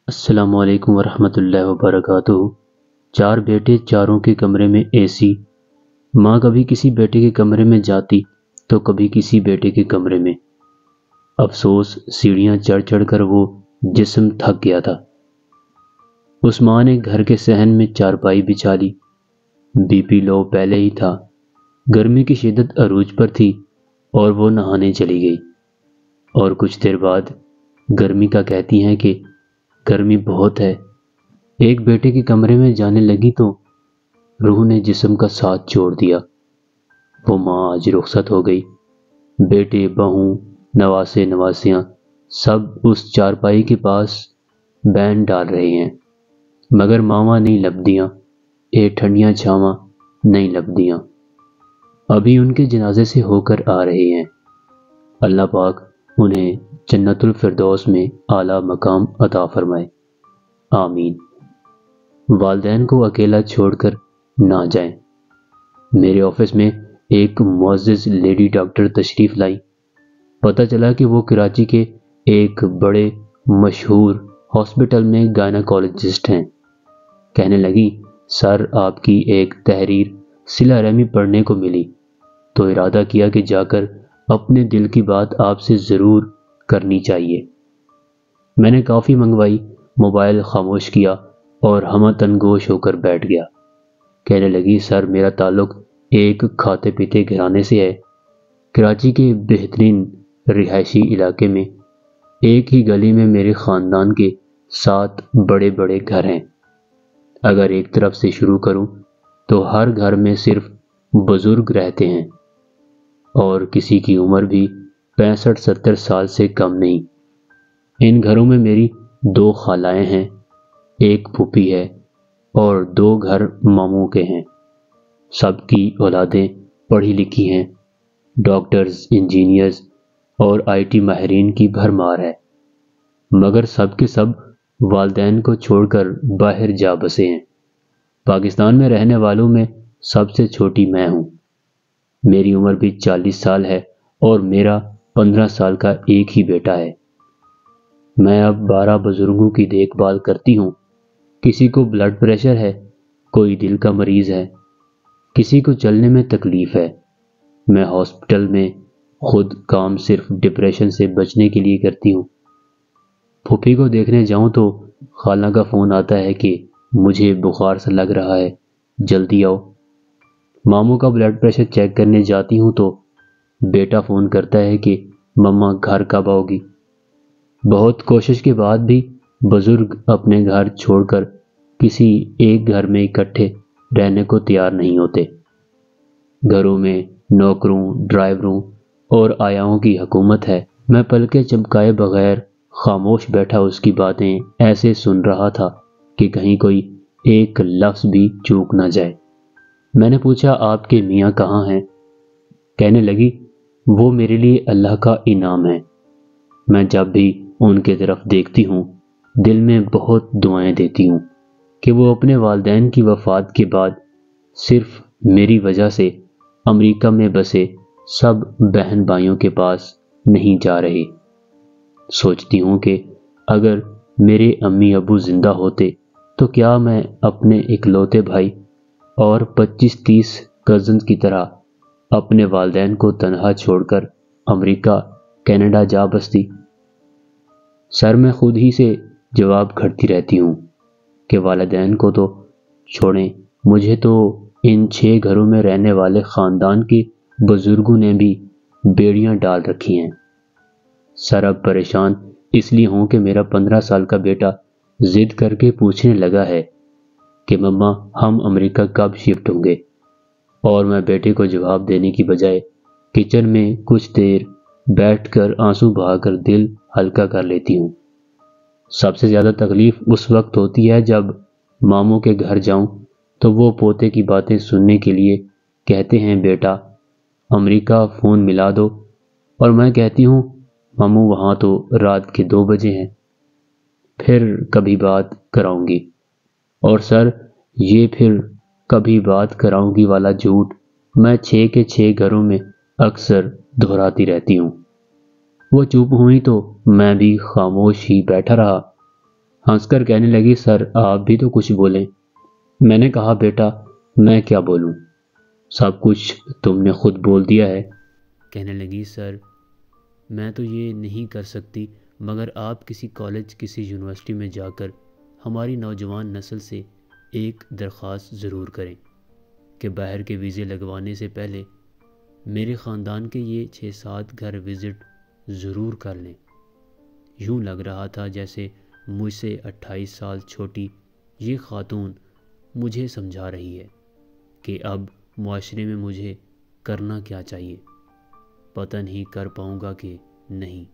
السلام علیکم ورحمۃ اللہ وبرکاتہ۔ چار بیٹے، چاروں کے کمرے میں اے سی۔ ماں کبھی کسی بیٹے کے کمرے میں جاتی تو کبھی کسی بیٹے کے کمرے میں۔ افسوس، سیڑھیاں چڑھ چڑھ کر وہ جسم تھک گیا تھا۔ اس ماں نے گھر کے صحن میں چارپائی بچھا لی۔ بی پی لو پہلے ہی تھا، گرمی کی شدت عروج پر تھی اور وہ نہانے چلی گئی۔ اور کچھ دیر بعد گرمی کا کہتی ہیں کہ گرمی بہت ہے، ایک بیٹے کے کمرے میں جانے لگی تو روح نے جسم کا ساتھ چھوڑ دیا۔ وہ ماں آج رخصت ہو گئی۔ بیٹے، بہو، نواسے نواسیاں سب اس چارپائی کے پاس بین ڈال رہے ہیں، مگر ماواں نہیں لبدیاں، اے ٹھنڈیاں چھاواں نہیں لبدیاں، ابھی ان کے جنازے سے ہو کر آ رہے ہیں۔ اللہ پاک انہیں جنت الفردوس میں اعلیٰ مقام عطا فرمائے، آمین۔ والدین کو اکیلا چھوڑ کر نہ جائیں۔ میرے آفس میں ایک معزز لیڈی ڈاکٹر تشریف لائی۔ پتہ چلا کہ وہ کراچی کے ایک بڑے مشہور ہاسپٹل میں گائناکالوجسٹ ہیں۔ کہنے لگی، سر، آپ کی ایک تحریر صلہ رحمی پڑھنے کو ملی تو ارادہ کیا کہ جا کر اپنے دل کی بات آپ سے ضرور کرنی چاہیے۔ میں نے کافی منگوائی، موبائل خاموش کیا اور ہمہ تنگوش ہو کر بیٹھ گیا۔ کہنے لگی، سر، میرا تعلق ایک کھاتے پیتے گھرانے سے ہے۔ کراچی کے بہترین رہائشی علاقے میں ایک ہی گلی میں میرے خاندان کے 7 بڑے بڑے گھر ہیں۔ اگر ایک طرف سے شروع کروں تو ہر گھر میں صرف بزرگ رہتے ہیں اور کسی کی عمر بھی 65-70 سال سے کم نہیں۔ ان گھروں میں میری 2 خالائیں ہیں، ایک پھوپھی ہے اور 2 گھر ماموں کے ہیں۔ سب کی اولادیں پڑھی لکھی ہیں، ڈاکٹرز، انجینئرز اور IT ماہرین کی بھرمار ہے، مگر سب کے سب والدین کو چھوڑ کر باہر جا بسے ہیں۔ پاکستان میں رہنے والوں میں سب سے چھوٹی میں ہوں۔ میری عمر بھی 40 سال ہے اور میرا 15 سال کا ایک ہی بیٹا ہے۔ میں اب 12 بزرگوں کی دیکھ بھال کرتی ہوں۔ کسی کو بلڈ پریشر ہے، کوئی دل کا مریض ہے، کسی کو چلنے میں تکلیف ہے۔ میں ہاسپٹل میں خود کام صرف ڈپریشن سے بچنے کے لیے کرتی ہوں۔ پھوپھی کو دیکھنے جاؤں تو خالہ کا فون آتا ہے کہ مجھے بخار سا لگ رہا ہے، جلدی آؤ۔ ماموں کا بلڈ پریشر چیک کرنے جاتی ہوں تو بیٹا فون کرتا ہے کہ مما گھر کب آؤ گی۔ بہت کوشش کے بعد بھی بزرگ اپنے گھر چھوڑ کر کسی ایک گھر میں اکٹھے رہنے کو تیار نہیں ہوتے۔ گھروں میں نوکروں، ڈرائیوروں اور آیاؤں کی حکومت ہے۔ میں پلکیں چمکائے بغیر خاموش بیٹھا اس کی باتیں ایسے سن رہا تھا کہ کہیں کوئی ایک لفظ بھی چوک نہ جائے۔ میں نے پوچھا، آپ کے میاں کہاں ہیں؟ کہنے لگی، وہ میرے لیے اللہ کا انعام ہے۔ میں جب بھی ان کے طرف دیکھتی ہوں دل میں بہت دعائیں دیتی ہوں کہ وہ اپنے والدین کی وفات کے بعد صرف میری وجہ سے امریکہ میں بسے سب بہن بھائیوں کے پاس نہیں جا رہے۔ سوچتی ہوں کہ اگر میرے امی ابو زندہ ہوتے تو کیا میں اپنے اکلوتے بھائی اور 25-30 کزنز کی طرح اپنے والدین کو تنہا چھوڑ کر امریکہ، کینیڈا جا بستی؟ سر میں خود ہی سے جواب گھڑتی رہتی ہوں کہ والدین کو تو چھوڑیں، مجھے تو ان 6 گھروں میں رہنے والے خاندان کے بزرگوں نے بھی بیڑیاں ڈال رکھی ہیں۔ سر اب پریشان اس لیے ہوں کہ میرا 15 سال کا بیٹا ضد کر کے پوچھنے لگا ہے کہ مما ہم امریکہ کب شفٹ ہوں گے، اور میں بیٹے کو جواب دینے کی بجائے کچن میں کچھ دیر بیٹھ کر آنسو بہا کر دل ہلکا کر لیتی ہوں۔ سب سے زیادہ تکلیف اس وقت ہوتی ہے جب ماموں کے گھر جاؤں تو وہ پوتے کی باتیں سننے کے لیے کہتے ہیں، بیٹا امریکہ فون ملا دو، اور میں کہتی ہوں، ماموں وہاں تو رات کے 2 بجے ہیں، پھر کبھی بات کراؤں گی۔ اور سر، یہ پھر کبھی بات کراؤں گی والا جھوٹ میں 6 کے 6 گھروں میں اکثر دہراتی رہتی ہوں۔ وہ چپ ہوئی تو میں بھی خاموش ہی بیٹھا رہا۔ ہنس کر کہنے لگی سر آپ بھی تو کچھ بولیں۔ میں نے کہا بیٹا میں کیا بولوں، سب کچھ تم نے خود بول دیا ہے۔ کہنے لگی سر میں تو یہ نہیں کر سکتی، مگر آپ کسی کالج کسی یونیورسٹی میں جا کر ہماری نوجوان نسل سے ایک درخواست ضرور کریں کہ باہر کے ویزے لگوانے سے پہلے میرے خاندان کے یہ 6-7 گھر وزٹ ضرور کر لیں۔ یوں لگ رہا تھا جیسے مجھ سے 28 سال چھوٹی یہ خاتون مجھے سمجھا رہی ہے کہ اب معاشرے میں مجھے کرنا کیا چاہیے، پتہ نہیں کر پاؤں گا کہ نہیں۔